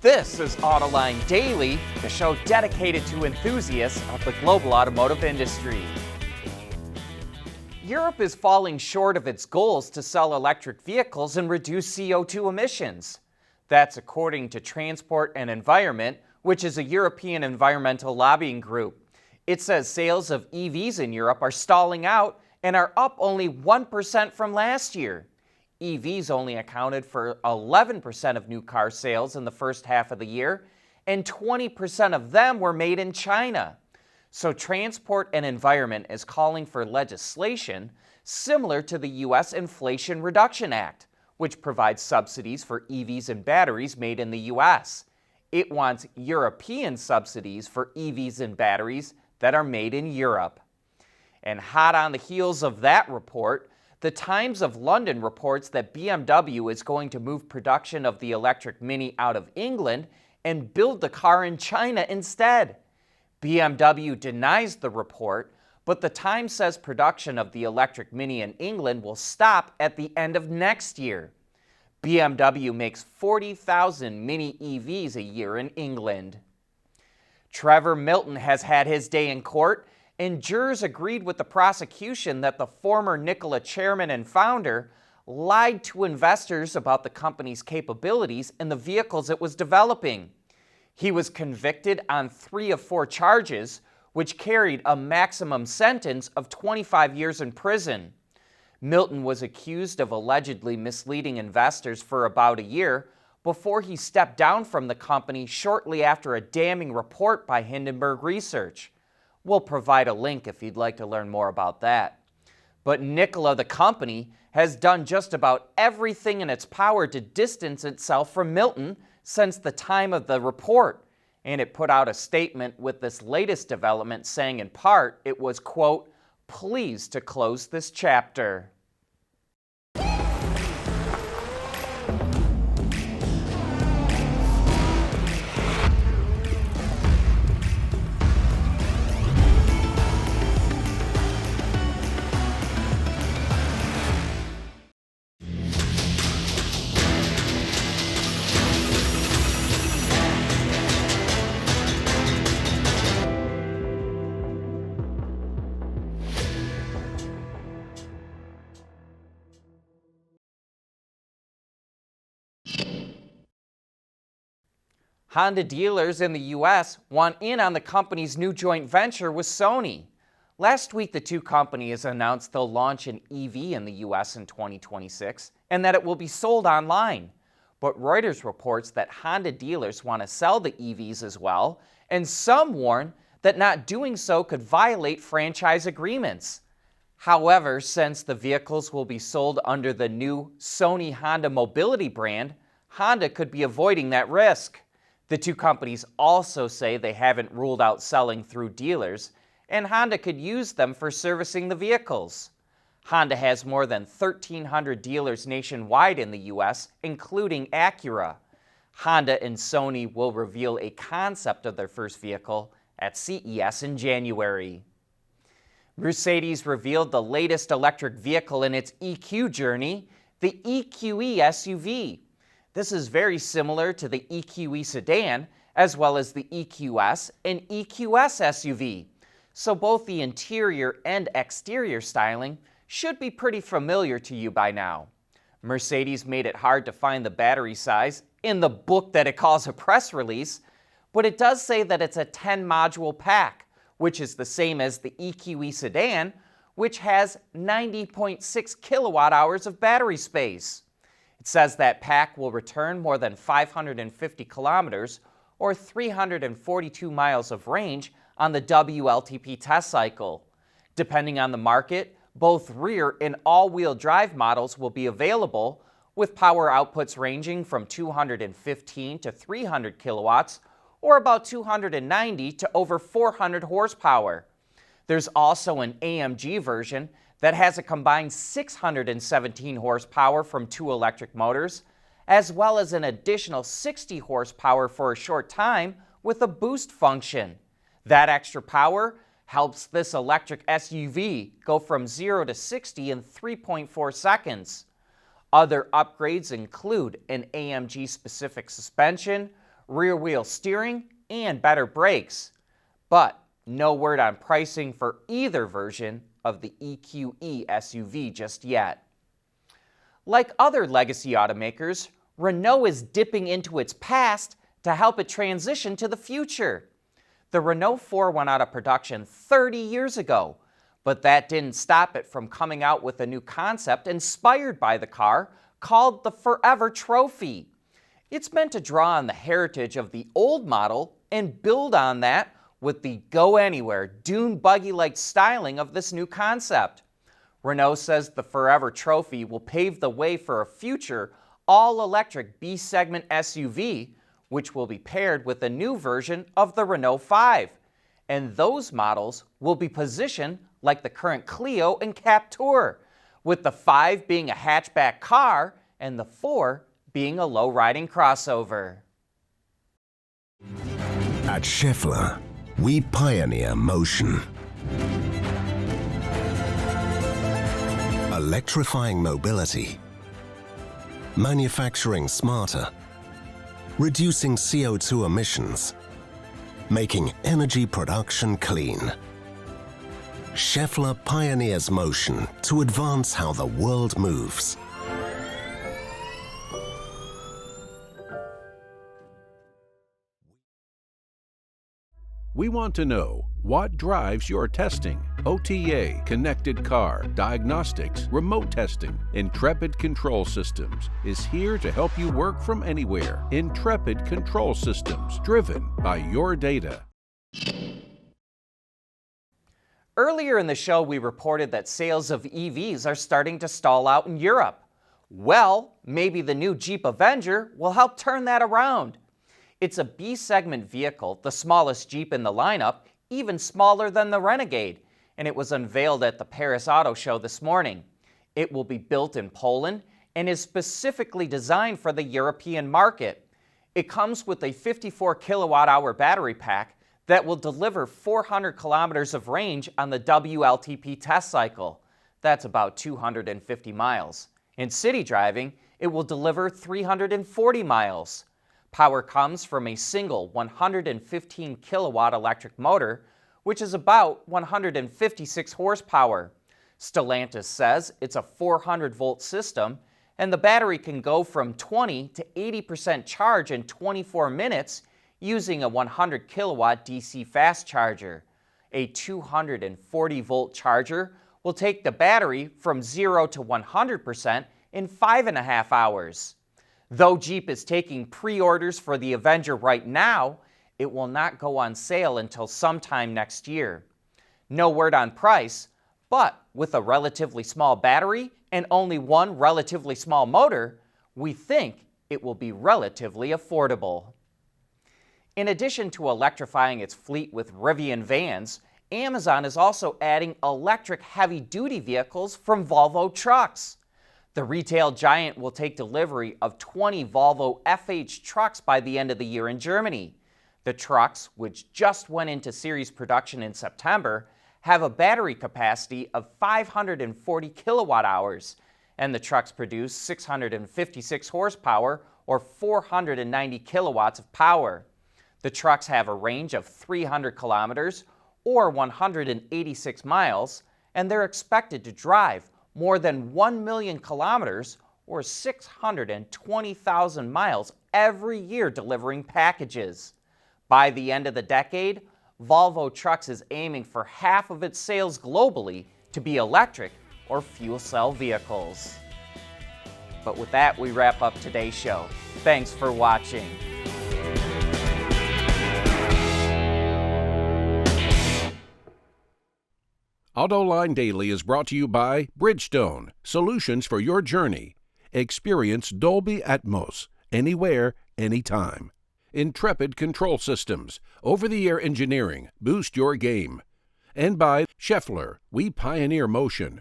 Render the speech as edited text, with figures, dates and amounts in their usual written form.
This is Autoline Daily, the show dedicated to enthusiasts of the global automotive industry. Europe is falling short of its goals to sell electric vehicles and reduce CO2 emissions. That's according to Transport and Environment, which is a European environmental lobbying group. It says sales of EVs in Europe are stalling out and are up only 1% from last year. EVs only accounted for 11% of new car sales in the first half of the year, and 20% of them were made in China. So Transport and Environment is calling for legislation similar to the U.S. Inflation Reduction Act, which provides subsidies for EVs and batteries made in the U.S. It wants European subsidies for EVs and batteries that are made in Europe. And hot on the heels of that report, the Times of London reports that BMW is going to move production of the electric Mini out of England and build the car in China instead. BMW denies the report, but the Times says production of the electric Mini in England will stop at the end of next year. BMW makes 40,000 Mini EVs a year in England. Trevor Milton has had his day in court, and jurors agreed with the prosecution that the former Nikola chairman and founder lied to investors about the company's capabilities and the vehicles it was developing. He was convicted on 3 of 4 charges, which carried a maximum sentence of 25 years in prison. Milton was accused of allegedly misleading investors for about a year before he stepped down from the company shortly after a damning report by Hindenburg Research. We'll provide a link if you'd like to learn more about that. But Nikola, the company, has done just about everything in its power to distance itself from Milton since the time of the report, and it put out a statement with this latest development saying in part it was, quote, pleased to close this chapter. Honda dealers in the U.S. want in on the company's new joint venture with Sony. Last week, the two companies announced they'll launch an EV in the U.S. in 2026 and that it will be sold online. But Reuters reports that Honda dealers want to sell the EVs as well, and some warn that not doing so could violate franchise agreements. However, since the vehicles will be sold under the new Sony Honda Mobility brand, Honda could be avoiding that risk. The two companies also say they haven't ruled out selling through dealers, and Honda could use them for servicing the vehicles. Honda has more than 1,300 dealers nationwide in the U.S., including Acura. Honda and Sony will reveal a concept of their first vehicle at CES in January. Mercedes revealed the latest electric vehicle in its EQ journey, the EQE SUV. This is very similar to the EQE sedan, as well as the EQS and EQS SUV. So both the interior and exterior styling should be pretty familiar to you by now. Mercedes made it hard to find the battery size in the book that it calls a press release, but it does say that it's a 10-module pack, which is the same as the EQE sedan, which has 90.6 kilowatt hours of battery space. It says that pack will return more than 550 kilometers or 342 miles of range on the WLTP test cycle. Depending on the market, both rear and all-wheel drive models will be available, with power outputs ranging from 215 to 300 kilowatts or about 290 to over 400 horsepower. There's also an AMG version that has a combined 617 horsepower from 2 electric motors, as well as an additional 60 horsepower for a short time with a boost function. That extra power helps this electric SUV go from 0 to 60 in 3.4 seconds. Other upgrades include an AMG-specific suspension, rear-wheel steering, and better brakes. But no word on pricing for either version of the EQE SUV just yet. Like other legacy automakers, Renault is dipping into its past to help it transition to the future. The Renault 4 went out of production 30 years ago, but that didn't stop it from coming out with a new concept inspired by the car called the Forever Trophy. It's meant to draw on the heritage of the old model and build on that with the go-anywhere, Dune-Buggy-like styling of this new concept. Renault says the Forever Trophy will pave the way for a future all-electric B-segment SUV, which will be paired with a new version of the Renault 5. And those models will be positioned like the current Clio and Captur, with the 5 being a hatchback car and the 4 being a low-riding crossover. At Schaeffler, we pioneer motion. Electrifying mobility, manufacturing smarter, reducing CO2 emissions, making energy production clean. Schaeffler pioneers motion to advance how the world moves. We want to know what drives your testing. OTA, connected car, diagnostics, remote testing. Intrepid Control Systems is here to help you work from anywhere. Intrepid Control Systems, driven by your data. Earlier in the show, we reported that sales of EVs are starting to stall out in Europe. Well, maybe the new Jeep Avenger will help turn that around. It's a B-segment vehicle, the smallest Jeep in the lineup, even smaller than the Renegade, and it was unveiled at the Paris Auto Show this morning. It will be built in Poland and is specifically designed for the European market. It comes with a 54 kilowatt-hour battery pack that will deliver 400 kilometers of range on the WLTP test cycle. That's about 250 miles. In city driving, it will deliver 340 miles. Power comes from a single 115 kilowatt electric motor, which is about 156 horsepower. Stellantis says it's a 400 volt system, and the battery can go from 20 to 80% charge in 24 minutes using a 100 kilowatt DC fast charger. A 240 volt charger will take the battery from 0 to 100% in 5.5 hours. Though Jeep is taking pre-orders for the Avenger right now, it will not go on sale until sometime next year. No word on price, but with a relatively small battery and only one relatively small motor, we think it will be relatively affordable. In addition to electrifying its fleet with Rivian vans, Amazon is also adding electric heavy-duty vehicles from Volvo trucks. The retail giant will take delivery of 20 Volvo FH trucks by the end of the year in Germany. The trucks, which just went into series production in September, have a battery capacity of 540 kilowatt hours, and the trucks produce 656 horsepower or 490 kilowatts of power. The trucks have a range of 300 kilometers or 186 miles, and they're expected to drive more than 1 million kilometers or 620,000 miles every year delivering packages. By the end of the decade, Volvo Trucks is aiming for half of its sales globally to be electric or fuel cell vehicles. But with that, we wrap up today's show. Thanks for watching. Autoline Daily is brought to you by Bridgestone, solutions for your journey. Experience Dolby Atmos, anywhere, anytime. Intrepid Control Systems, over-the-air engineering, boost your game. And by Schaeffler, we pioneer motion.